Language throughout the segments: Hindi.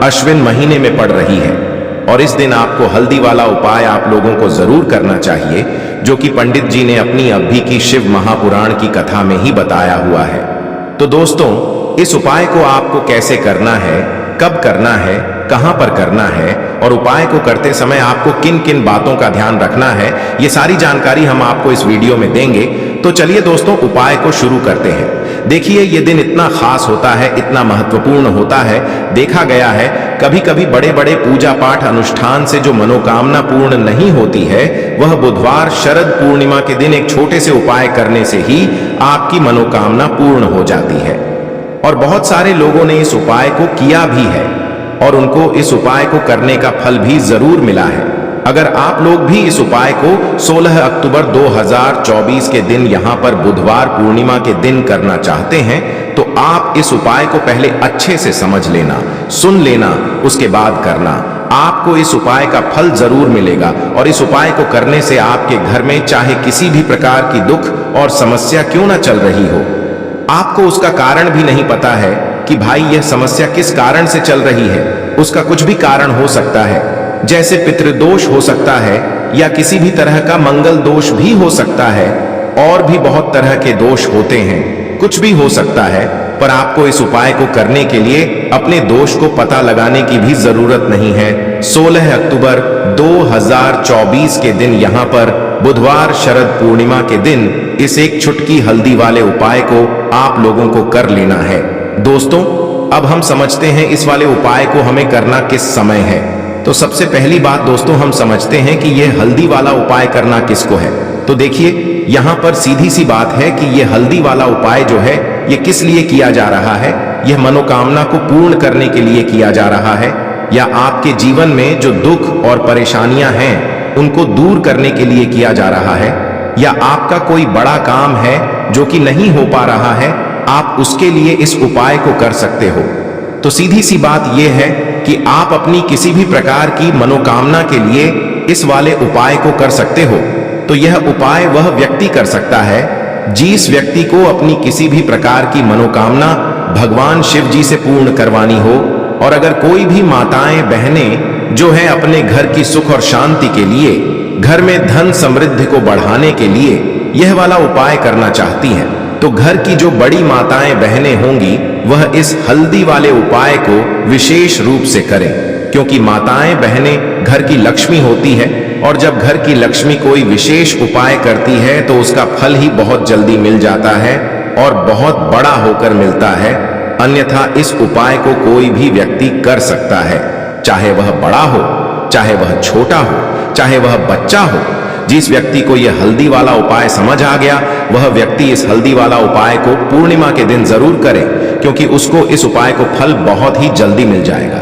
अश्विन महीने में पड़ रही है और इस दिन आपको हल्दी वाला उपाय आप लोगों को जरूर करना चाहिए, जो कि पंडित जी ने अपनी अभी की शिव महापुराण की कथा में ही बताया हुआ है। तो दोस्तों, इस उपाय को आपको कैसे करना है, कब करना है, कहां पर करना है और उपाय को करते समय आपको किन किन बातों का ध्यान रखना है, ये सारी जानकारी हम आपको इस वीडियो में देंगे। तो चलिए दोस्तों, उपाय को शुरू करते हैं। देखिए, ये दिन इतना खास होता है, इतना महत्वपूर्ण होता है। देखा गया है कभी कभी बड़े बड़े पूजा पाठ अनुष्ठान से जो मनोकामना पूर्ण नहीं होती है, वह बुधवार शरद पूर्णिमा के दिन एक छोटे से उपाय करने से ही आपकी मनोकामना पूर्ण हो जाती है। और बहुत सारे लोगों ने इस उपाय को किया भी है और उनको इस उपाय को करने का फल भी जरूर मिला है। अगर आप लोग भी इस उपाय को 16 अक्टूबर 2024 के दिन यहां पर बुधवार पूर्णिमा के दिन करना चाहते हैं, तो आप इस उपाय को पहले अच्छे से समझ लेना, सुन लेना, उसके बाद करना। आपको इस उपाय का फल जरूर मिलेगा और इस उपाय को करने से आपके घर में चाहे किसी भी प्रकार की दुख और समस्या क्यों ना चल रही हो, आपको उसका कारण भी नहीं पता है कि भाई यह समस्या किस कारण से चल रही है। उसका कुछ भी कारण हो सकता है, जैसे पितृदोष हो सकता है या किसी भी तरह का मंगल दोष भी हो सकता है, और भी बहुत तरह के दोष होते हैं, कुछ भी हो सकता है। पर आपको इस उपाय को करने के लिए अपने दोष को पता लगाने की भी जरूरत नहीं है। 16 अक्टूबर 2024 के दिन यहां पर बुधवार शरद पूर्णिमा के दिन इस एक चुटकी हल्दी वाले उपाय को आप लोगों को कर लेना है। दोस्तों, अब हम समझते हैं इस वाले उपाय को हमें करना किस समय है। तो सबसे पहली बात दोस्तों, हम समझते हैं कि यह हल्दी वाला उपाय करना किसको है। तो देखिए, यहां पर सीधी सी बात है कि यह हल्दी वाला उपाय जो है, यह किस लिए किया जा रहा है। यह मनोकामना को पूर्ण करने के लिए किया जा रहा है, या आपके जीवन में जो दुख और परेशानियां हैं उनको दूर करने के लिए किया जा रहा है, या आपका कोई बड़ा काम है जो कि नहीं हो पा रहा है, आप उसके लिए इस उपाय को कर सकते हो। तो सीधी सी बात यह है कि आप अपनी किसी भी प्रकार की मनोकामना के लिए इस वाले उपाय को कर सकते हो। तो यह उपाय वह व्यक्ति कर सकता है जिस व्यक्ति को अपनी किसी भी प्रकार की मनोकामना भगवान शिव जी से पूर्ण करवानी हो। और अगर कोई भी माताएं बहनें जो है अपने घर की सुख और शांति के लिए, घर में धन समृद्धि को बढ़ाने के लिए यह वाला उपाय करना चाहती हैं, तो घर की जो बड़ी माताएं बहनें होंगी वह इस हल्दी वाले उपाय को विशेष रूप से करें, क्योंकि माताएं बहनें घर की लक्ष्मी होती है और जब घर की लक्ष्मी कोई विशेष उपाय करती है तो उसका फल ही बहुत जल्दी मिल जाता है और बहुत बड़ा होकर मिलता है। अन्यथा इस उपाय को कोई भी व्यक्ति कर सकता है, चाहे वह बड़ा हो, चाहे वह छोटा हो, चाहे वह बच्चा हो। जिस व्यक्ति को यह हल्दी वाला उपाय समझ आ गया, वह व्यक्ति इस हल्दी वाला उपाय को पूर्णिमा के दिन जरूर करे, क्योंकि उसको इस उपाय को फल बहुत ही जल्दी मिल जाएगा।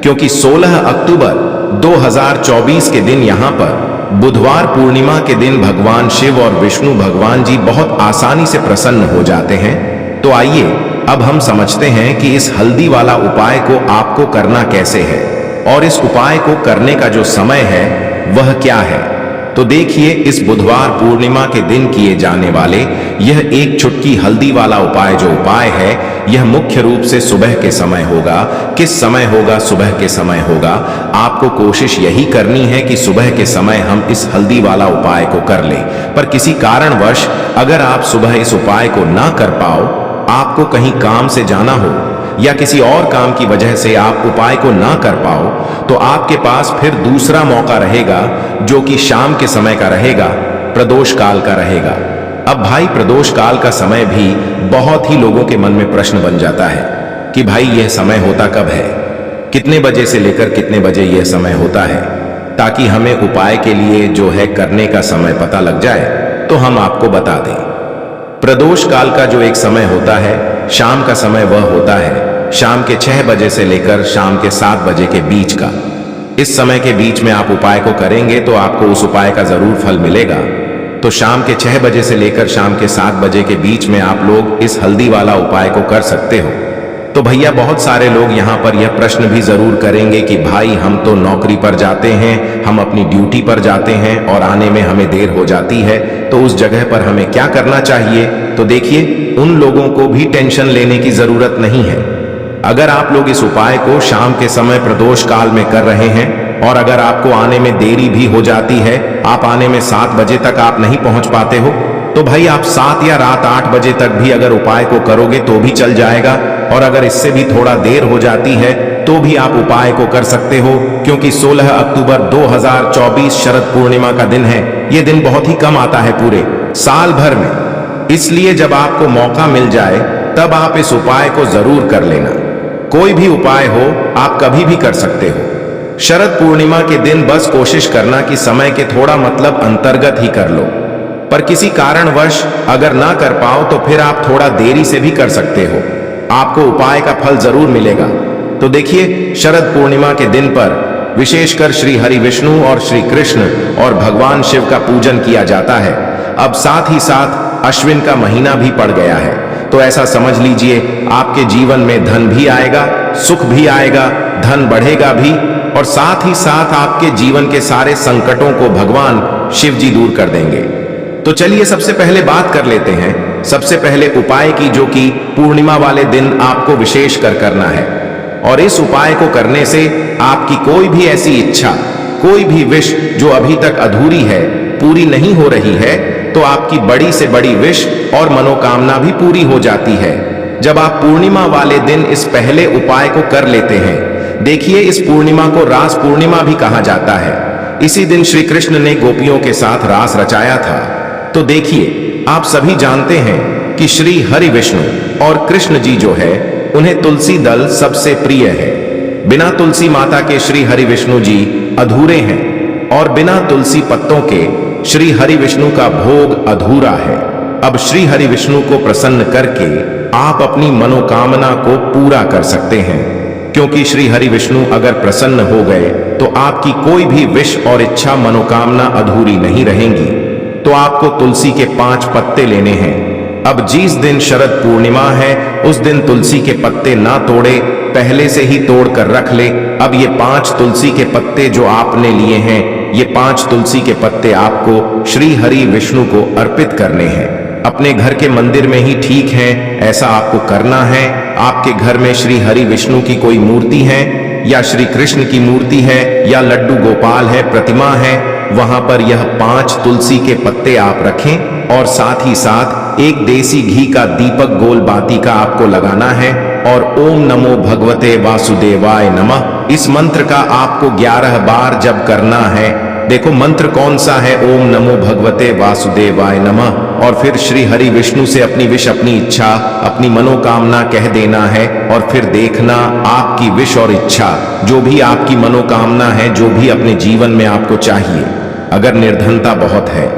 क्योंकि 16 अक्टूबर 2024 के दिन यहां पर बुधवार पूर्णिमा के दिन भगवान शिव और विष्णु भगवान जी बहुत आसानी से प्रसन्न हो जाते हैं। तो आइए अब हम समझते हैं कि इस हल्दी वाला उपाय को आपको करना कैसे है और इस उपाय को करने का जो समय है वह क्या है। तो देखिए, इस बुधवार पूर्णिमा के दिन किए जाने वाले यह एक चुटकी हल्दी वाला उपाय जो उपाय है, यह मुख्य रूप से सुबह के समय होगा। किस समय होगा? सुबह के समय होगा। आपको कोशिश यही करनी है कि सुबह के समय हम इस हल्दी वाला उपाय को कर लें। पर किसी कारणवश अगर आप सुबह इस उपाय को ना कर पाओ, आपको कहीं काम से जाना हो या किसी और काम की वजह से आप उपाय को ना कर पाओ, तो आपके पास फिर दूसरा मौका रहेगा जो कि शाम के समय का रहेगा, प्रदोष काल का रहेगा। अब भाई, प्रदोष काल का समय भी बहुत ही लोगों के मन में प्रश्न बन जाता है कि भाई यह समय होता कब है, कितने बजे से लेकर कितने बजे यह समय होता है, ताकि हमें उपाय के लिए जो है करने का समय पता लग जाए तो हम आपको बता दें। प्रदोष काल का जो एक समय होता है, शाम का समय, वह होता है शाम के 6 बजे से लेकर शाम के 7 बजे के बीच का। इस समय के बीच में आप उपाय को करेंगे तो आपको उस उपाय का जरूर फल मिलेगा। तो शाम के 6 बजे से लेकर शाम के 7 बजे के बीच में आप लोग इस हल्दी वाला उपाय को कर सकते हो। तो भैया, बहुत सारे लोग यहाँ पर यह प्रश्न भी जरूर करेंगे कि भाई हम तो नौकरी पर जाते हैं, हम अपनी ड्यूटी पर जाते हैं और आने में हमें देर हो जाती है, तो उस जगह पर हमें क्या करना चाहिए। तो देखिए, उन लोगों को भी टेंशन लेने की जरूरत नहीं है, अगर आप लोग इस उपाय को शाम के समय प्रदोष काल में कर रहे हैं और अगर आपको आने में देरी भी हो जाती है, आप आने में 7 बजे तक आप नहीं पहुंच पाते हो, तो भाई आप 7 या रात 8 बजे तक भी अगर उपाय को करोगे तो भी चल जाएगा। और अगर इससे भी थोड़ा देर हो जाती है तो भी आप उपाय को कर सकते हो, क्योंकि 16 अक्टूबर 2024 शरद पूर्णिमा का दिन है। यह दिन बहुत ही कम आता है पूरे साल भर में, इसलिए जब आपको मौका मिल जाए तब आप इस उपाय को जरूर कर लेना। कोई भी उपाय हो आप कभी भी कर सकते हो। शरद पूर्णिमा के दिन बस कोशिश करना कि समय के थोड़ा मतलब अंतर्गत ही कर लो, पर किसी कारणवश अगर ना कर पाओ तो फिर आप थोड़ा देरी से भी कर सकते हो, आपको उपाय का फल जरूर मिलेगा। तो देखिए, शरद पूर्णिमा के दिन पर विशेषकर श्री हरि विष्णु और श्री कृष्ण और भगवान शिव का पूजन किया जाता है। अब साथ ही साथ अश्विन का महीना भी पड़ गया है, तो ऐसा समझ लीजिए आपके जीवन में धन भी आएगा, सुख भी आएगा, धन बढ़ेगा भी, और साथ ही साथ आपके जीवन के सारे संकटों को भगवान शिव जी दूर कर देंगे। तो चलिए सबसे पहले बात कर लेते हैं सबसे पहले उपाय की, जो कि पूर्णिमा वाले दिन आपको विशेष कर करना है। और इस उपाय को करने से आपकी कोई भी ऐसी इच्छा, कोई भी विश जो अभी तक अधूरी है, पूरी नहीं हो रही है, तो आपकी बड़ी से बड़ी विश और मनोकामना भी पूरी हो जाती है जब आप पूर्णिमा वाले दिन इस पहले उपाय को कर लेते हैं। देखिए, इस पूर्णिमा को रास पूर्णिमा भी कहा जाता है। इसी दिन श्री कृष्ण ने गोपियों के साथ रास रचाया था। तो देखिए, आप सभी जानते हैं कि श्री हरि विष्णु और कृष्ण जी जो है, उन्हें तुलसी दल सबसे प्रिय है। बिना तुलसी माता के श्री हरि विष्णु जी अधूरे हैं, और बिना तुलसी पत्तों के श्री हरि विष्णु का भोग अधूरा है। अब श्री हरि विष्णु को प्रसन्न करके आप अपनी मनोकामना को पूरा कर सकते हैं, क्योंकि श्री हरि विष्णु अगर प्रसन्न हो गए तो आपकी कोई भी विश और इच्छा मनोकामना अधूरी नहीं रहेंगी। तो आपको तुलसी के 5 पत्ते लेने हैं। अब जिस दिन शरद पूर्णिमा है उस दिन तुलसी के पत्ते ना तोड़े, पहले से ही तोड़ कर रख ले। अब ये 5 तुलसी के पत्ते जो आपने लिए हैं, ये 5 तुलसी के पत्ते आपको श्री हरि विष्णु को अर्पित करने हैं। अपने घर के मंदिर में ही ठीक है, ऐसा आपको करना है। आपके घर में श्री हरि विष्णु की कोई मूर्ति है, या श्री कृष्ण की मूर्ति है, या लड्डू गोपाल है, प्रतिमा है, वहां पर यह 5 तुलसी के पत्ते आप रखें। और साथ ही साथ एक देसी घी का दीपक गोल बाती का आपको लगाना है, और ओम नमो भगवते वासुदेवाय नमः इस मंत्र का आपको 11 बार जप करना है। देखो मंत्र कौन सा है, ओम नमो भगवते वासुदेवाय नमः। और फिर श्री हरि विष्णु से अपनी विश, अपनी इच्छा, अपनी मनोकामना कह देना है। और फिर देखना आपकी विश और इच्छा, जो भी आपकी मनोकामना है, जो भी अपने जीवन में आपको चाहिए, अगर निर्धनता बहुत है,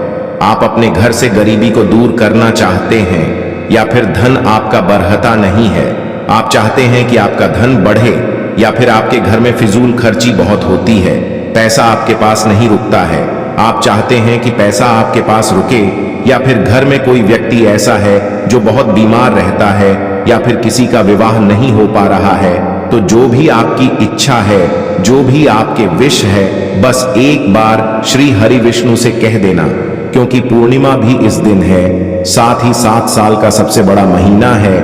आप अपने घर से गरीबी को दूर करना चाहते हैं, या फिर धन आपका बरहता नहीं है, आप चाहते हैं कि आपका धन बढ़े, या फिर आपके घर में फिजूल खर्ची बहुत होती है, पैसा आपके पास नहीं रुकता है, आप चाहते हैं कि पैसा आपके पास रुके, या फिर घर में कोई व्यक्ति ऐसा है जो बहुत बीमार रहता है, या फिर किसी का विवाह नहीं हो पा रहा है, तो जो भी आपकी इच्छा है, जो भी आपके विश है, बस एक बार श्री हरि विष्णु से कह देना। क्योंकि पूर्णिमा भी इस दिन है, साथ ही 7 साल का सबसे बड़ा महीना है।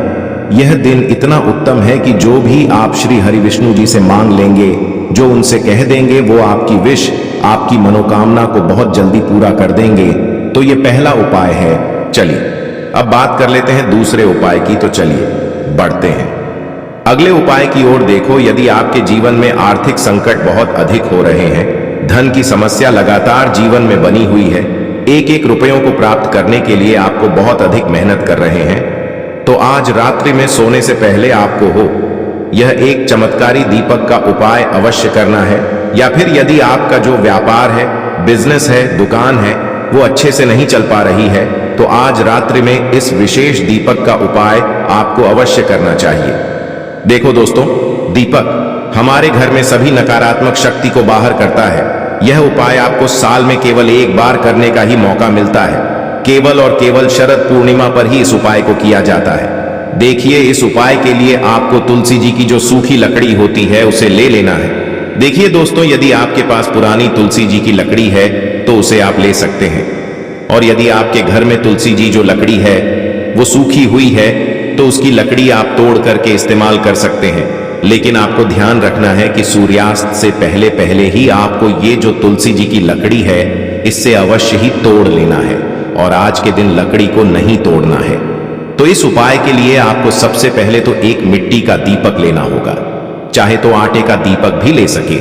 यह दिन इतना उत्तम है कि जो भी आप श्री हरि विष्णु जी से मांग लेंगे, जो उनसे कह देंगे, वो आपकी विश, आपकी मनोकामना को बहुत जल्दी पूरा कर देंगे। तो ये पहला उपाय है। चलिए अब बात कर लेते हैं दूसरे उपाय की। तो चलिए बढ़ते हैं अगले उपाय की ओर। देखो, यदि आपके जीवन में आर्थिक संकट बहुत अधिक हो रहे हैं, धन की समस्या लगातार जीवन में बनी हुई है, एक एक रुपयों को प्राप्त करने के लिए आपको बहुत अधिक मेहनत कर रहे हैं, तो आज रात्रि में सोने से पहले आपको हो यह एक चमत्कारी दीपक का उपाय अवश्य करना है। या फिर यदि आपका जो व्यापार है, बिजनेस है, दुकान है, वो अच्छे से नहीं चल पा रही है, तो आज रात्रि में इस विशेष दीपक का उपाय आपको अवश्य करना चाहिए। देखो दोस्तों, दीपक हमारे घर में सभी नकारात्मक शक्ति को बाहर करता है। यह उपाय आपको साल में केवल एक बार करने का ही मौका मिलता है। केवल और केवल शरद पूर्णिमा पर ही इस उपाय को किया जाता है। देखिए, इस उपाय के लिए आपको तुलसी जी की जो सूखी लकड़ी होती है उसे ले लेना है। देखिए दोस्तों, यदि आपके पास पुरानी तुलसी जी की लकड़ी है तो उसे आप ले सकते हैं, और यदि आपके घर में तुलसी जी जो लकड़ी है वो सूखी हुई है, तो उसकी लकड़ी आप तोड़ करके इस्तेमाल कर सकते हैं, लेकिन आपको ध्यान रखना है कि सूर्यास्त से पहले पहले ही आपको ये जो तुलसी जी की लकड़ी है इससे अवश्य ही तोड़ लेना है और आज के दिन लकड़ी को नहीं तोड़ना है। तो इस उपाय के लिए आपको सबसे पहले तो एक मिट्टी का दीपक लेना होगा, चाहे तो आटे का दीपक भी ले सके,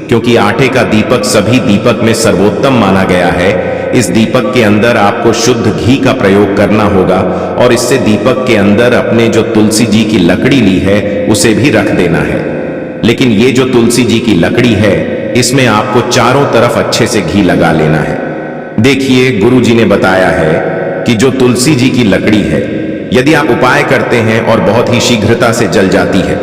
क्योंकि आटे का दीपक सभी दीपक में सर्वोत्तम माना गया है। इस दीपक के अंदर आपको शुद्ध घी का प्रयोग करना होगा और इससे दीपक के अंदर अपने जो तुलसी जी की लकड़ी ली है उसे भी रख देना है। लेकिन ये जो तुलसी जी की लकड़ी है इसमें आपको चारों तरफ अच्छे से घी लगा लेना है। देखिए, गुरु जी ने बताया है कि जो तुलसी जी की लकड़ी है यदि आप उपाय करते हैं और बहुत ही शीघ्रता से जल जाती है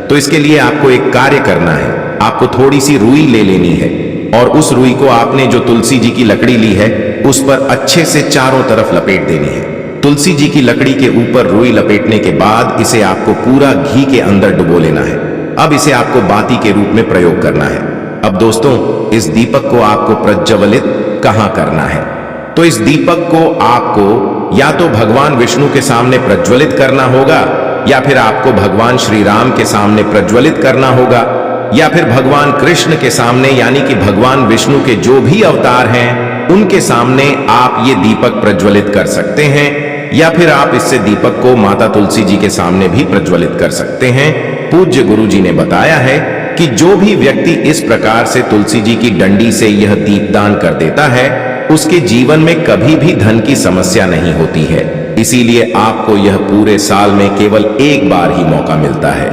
तो इसके लिए आपको एक कार्य करना है। आपको थोड़ी सी रुई ले लेनी है और उस रुई को आपने जो तुलसी जी की लकड़ी ली है उस पर अच्छे से चारों तरफ लपेट देनी है। तुलसी जी की लकड़ी के ऊपर रुई लपेटने के बाद इसे आपको पूरा घी के अंदर डुबो लेना है। अब इसे आपको बाती के रूप में प्रयोग करना है। अब दोस्तों, इस दीपक को आपको प्रज्वलित कहां करना है? तो इस दीपक को आपको या तो भगवान विष्णु के सामने प्रज्वलित करना होगा, या फिर आपको भगवान श्री राम के सामने प्रज्वलित करना होगा, या फिर भगवान कृष्ण के सामने यानी कि भगवान विष्णु के जो भी अवतार हैं उनके सामने आप ये दीपक प्रज्वलित कर सकते हैं, या फिर आप इससे दीपक को माता तुलसी जी के सामने भी प्रज्वलित कर सकते हैं। पूज्य गुरु जी ने बताया है कि जो भी व्यक्ति इस प्रकार से तुलसी जी की डंडी से यह दीपदान कर देता है उसके जीवन में कभी भी धन की समस्या नहीं होती है। इसीलिए आपको यह पूरे साल में केवल एक बार ही मौका मिलता है।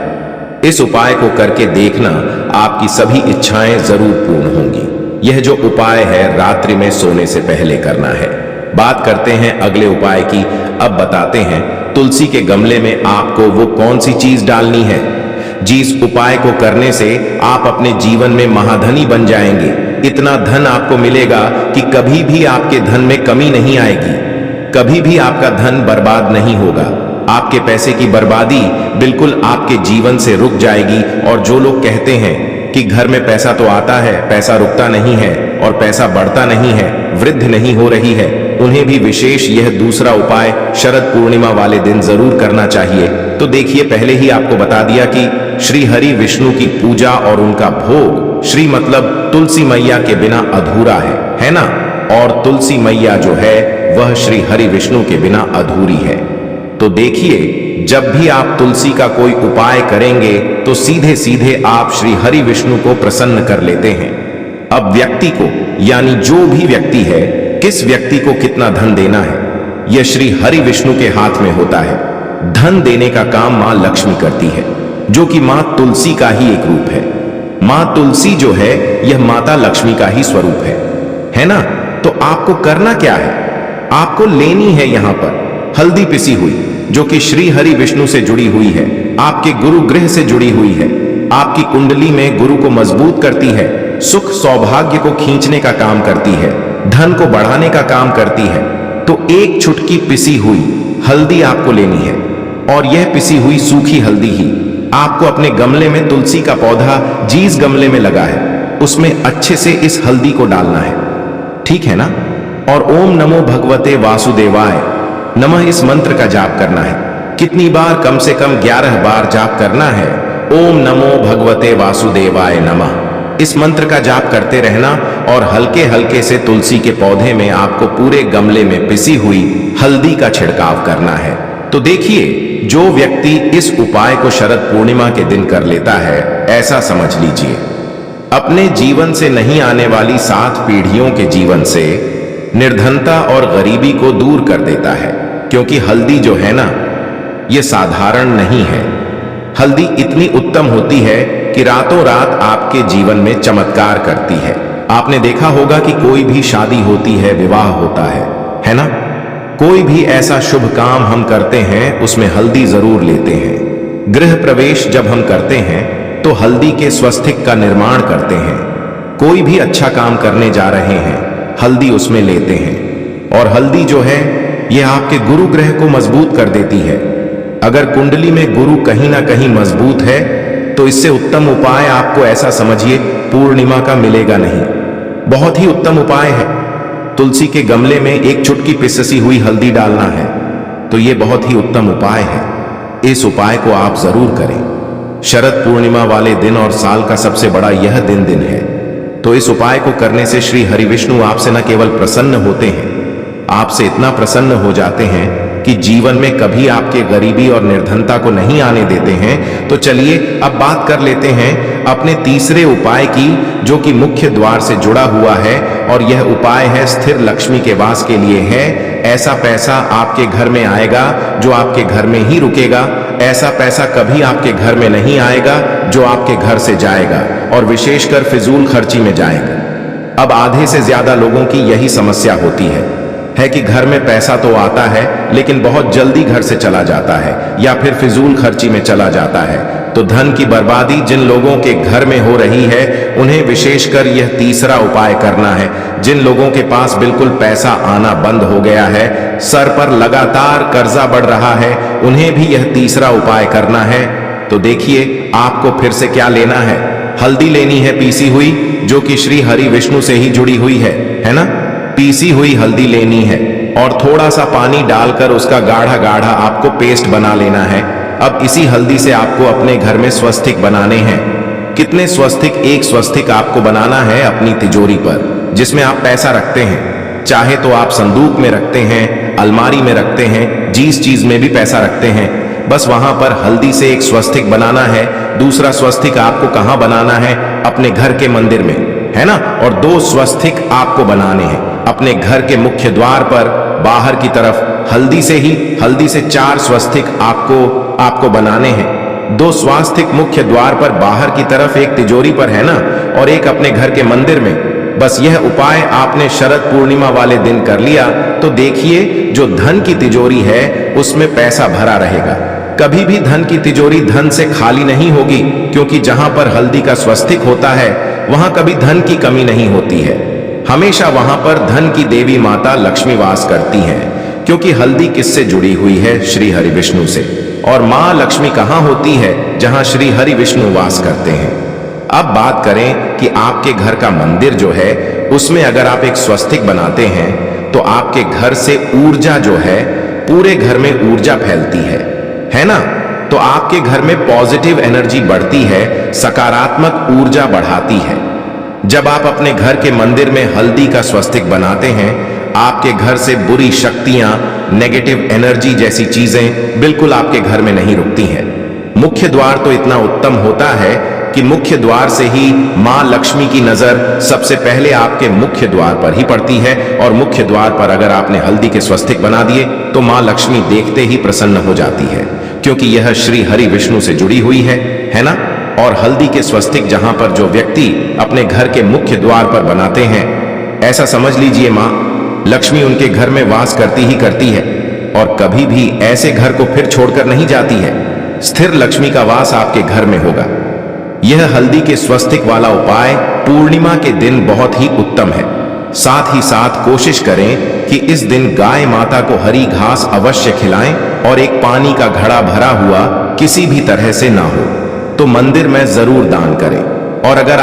इस उपाय को करके देखना, आपकी सभी इच्छाएं जरूर पूर्ण होंगी। यह जो उपाय है रात्रि में सोने से पहले करना है। बात करते हैं अगले उपाय की। अब बताते हैं तुलसी के गमले में आपको वो कौन सी चीज डालनी है। जिस उपाय को करने से आप अपने जीवन में महाधनी बन जाएंगे। इतना धन आपको मिलेगा कि कभी भी आपके धन में कमी नहीं आएगी, कभी भी आपका धन बर्बाद नहीं होगा। आपके पैसे की बर्बादी बिल्कुल आपके जीवन से रुक जाएगी। और जो लोग कहते हैं कि घर में पैसा तो आता है, पैसा रुकता नहीं है और पैसा बढ़ता नहीं है, वृद्धि नहीं हो रही है, उन्हें भी विशेष यह दूसरा उपाय शरद पूर्णिमा वाले दिन जरूर करना चाहिए। तो देखिए, पहले ही आपको बता दिया कि श्री हरि विष्णु की पूजा और उनका भोग, श्री मतलब तुलसी मैया के बिना अधूरा है ना? और तुलसी मैया जो है वह श्री हरि विष्णु के बिना अधूरी है। तो देखिए, जब भी आप तुलसी का कोई उपाय करेंगे तो सीधे सीधे आप श्री हरि विष्णु को प्रसन्न कर लेते हैं। अब व्यक्ति को, यानी जो भी व्यक्ति है, किस व्यक्ति को कितना धन देना है यह श्री हरि विष्णु के हाथ में होता है। धन देने का काम मां लक्ष्मी करती है, जो कि मां तुलसी का ही एक रूप है। मां तुलसी जो है यह माता लक्ष्मी का ही स्वरूप है ना? तो आपको करना क्या है? आपको लेनी है यहां पर हल्दी पिसी हुई, जो कि श्री हरि विष्णु से जुड़ी हुई है, आपके गुरु गृह से जुड़ी हुई है, आपकी कुंडली में गुरु को मजबूत करती है, सुख सौभाग्य को खींचने का काम करती है, धन को बढ़ाने का काम करती है। तो एक चुटकी पिसी हुई हल्दी आपको लेनी है, और यह पिसी हुई सूखी हल्दी ही आपको अपने गमले में, तुलसी का पौधा जिस गमले में लगा है उसमें अच्छे से इस हल्दी को डालना है, ठीक है ना? और ओम नमो भगवते वासुदेवाय नमः इस मंत्र का जाप करना है। कितनी बार? कम से कम 11 बार जाप करना है। ओम नमो भगवते वासुदेवाय नमः इस मंत्र का जाप करते रहना, और हल्के हल्के से तुलसी के पौधे में आपको पूरे गमले में पिसी हुई हल्दी का छिड़काव करना है। तो देखिए, जो व्यक्ति इस उपाय को शरद पूर्णिमा के दिन कर लेता है, ऐसा समझ लीजिए अपने जीवन से नहीं आने वाली 7 पीढ़ियों के जीवन से निर्धनता और गरीबी को दूर कर देता है। क्योंकि हल्दी जो है ना, यह साधारण नहीं है। हल्दी इतनी उत्तम होती है कि रातों रात आपके जीवन में चमत्कार करती है। आपने देखा होगा कि कोई भी शादी होती है, विवाह होता है ना? कोई भी ऐसा शुभ काम हम करते हैं उसमें हल्दी जरूर लेते हैं। गृह प्रवेश जब हम करते हैं तो हल्दी के स्वस्तिक का निर्माण करते हैं। कोई भी अच्छा काम करने जा रहे हैं, हल्दी उसमें लेते हैं। और हल्दी जो है यह आपके गुरु ग्रह को मजबूत कर देती है। अगर कुंडली में गुरु कहीं ना कहीं मजबूत है तो इससे उत्तम उपाय आपको, ऐसा समझिए, पूर्णिमा का मिलेगा नहीं। बहुत ही उत्तम उपाय है। तुलसी के गमले में एक चुटकी पिसी हुई हल्दी डालना है, तो यह बहुत ही उत्तम उपाय है। इस उपाय को आप जरूर करें। शरद पूर्णिमा वाले दिन और साल का सबसे बड़ा यह दिन है, तो इस उपाय को करने से श्री हरि विष्णु आपसे न केवल प्रसन्न होते हैं, आपसे इतना प्रसन्न हो जाते हैं कि जीवन में कभी आपके गरीबी और निर्धनता को नहीं आने देते हैं। तो चलिए अब बात कर लेते हैं अपने तीसरे उपाय की, जो कि मुख्य द्वार से जुड़ा हुआ है, और यह उपाय है स्थिर लक्ष्मी के वास के लिए है। ऐसा पैसा आपके घर में आएगा जो आपके घर में ही रुकेगा। ऐसा पैसा कभी आपके घर में नहीं आएगा जो आपके घर से जाएगा, और विशेषकर फिजूल खर्ची में जाएगा। अब आधे से ज्यादा लोगों की यही समस्या होती है कि घर में पैसा तो आता है लेकिन बहुत जल्दी घर से चला जाता है या फिर फिजूल खर्ची में चला जाता है। तो धन की बर्बादी जिन लोगों के घर में हो रही है उन्हें विशेषकर यह तीसरा उपाय करना है। जिन लोगों के पास बिल्कुल पैसा आना बंद हो गया है, सर पर लगातार कर्जा बढ़ रहा है, उन्हें भी यह तीसरा उपाय करना है। तो देखिए आपको फिर से क्या लेना है। हल्दी लेनी है पीसी हुई, जो कि श्री हरि विष्णु से ही जुड़ी हुई है ना। पीसी हुई हल्दी लेनी है और थोड़ा सा पानी डालकर उसका गाढ़ा गाढ़ा आपको पेस्ट बना लेना है। अब इसी हल्दी से आपको अपने घर में स्वस्तिक बनाने हैं। कितने स्वस्तिक? एक स्वस्तिक आपको बनाना है अपनी तिजोरी पर, जिसमें आप पैसा रखते हैं। चाहे तो आप संदूक में रखते हैं, अलमारी में रखते हैं, जिस चीज में भी पैसा रखते हैं, बस वहां पर हल्दी से एक स्वस्तिक बनाना है। दूसरा स्वस्तिक आपको कहां बनाना है? अपने घर के मंदिर में, है ना। और 2 स्वस्तिक आपको बनाने हैं अपने घर के मुख्य द्वार पर बाहर की तरफ। हल्दी से 4 स्वस्तिक आपको बनाने हैं। 2 स्वस्तिक मुख्य द्वार पर बाहर की तरफ, एक तिजोरी पर, है ना, और एक अपने घर के मंदिर में। बस यह उपाय आपने शरद पूर्णिमा वाले दिन कर लिया तो देखिए जो धन की तिजोरी है उसमें पैसा भरा रहेगा। कभी भी धन की तिजोरी धन से खाली नहीं होगी, क्योंकि जहां पर हल्दी का स्वस्तिक होता है वहां कभी धन की कमी नहीं होती है। हमेशा वहां पर धन की देवी माता लक्ष्मी वास करती हैं, क्योंकि हल्दी किससे जुड़ी हुई है? श्री हरि विष्णु से। और मां लक्ष्मी कहां होती है? जहां श्री हरि विष्णु वास करते हैं। अब बात करें कि आपके घर का मंदिर जो है उसमें अगर आप एक स्वस्तिक बनाते हैं तो आपके घर से ऊर्जा जो है, पूरे घर में ऊर्जा फैलती है ना। तो आपके घर में पॉजिटिव एनर्जी बढ़ती है, सकारात्मक ऊर्जा बढ़ाती है। जब आप अपने घर के मंदिर में हल्दी का स्वस्तिक बनाते हैं, आपके घर से बुरी शक्तियां, नेगेटिव एनर्जी जैसी चीजें बिल्कुल आपके घर में नहीं रुकती हैं। मुख्य द्वार तो इतना उत्तम होता है कि मुख्य द्वार से ही मां लक्ष्मी की नजर सबसे पहले आपके मुख्य द्वार पर ही पड़ती है, और मुख्य द्वार पर अगर आपने हल्दी के स्वस्तिक बना दिए तो मां लक्ष्मी देखते ही प्रसन्न हो जाती है, क्योंकि यह श्री हरि विष्णु से जुड़ी हुई है ना। और हल्दी के स्वस्तिक जहां पर जो व्यक्ति अपने घर के मुख्य द्वार पर बनाते हैं, ऐसा समझ लीजिए मां लक्ष्मी उनके घर में वास करती ही करती है, और कभी भी ऐसे घर को फिर छोड़कर नहीं जाती है। स्थिर लक्ष्मी का वास आपके घर में होगा। यह हल्दी के स्वस्तिक वाला उपाय पूर्णिमा के दिन बहुत ही उत्तम है। साथ ही साथ कोशिश करें कि इस दिन गाय माता को हरी घास अवश्य खिलाएं, और एक पानी का घड़ा भरा हुआ किसी भी तरह से ना हो तो मंदिर में जरूर दान करें। और अगर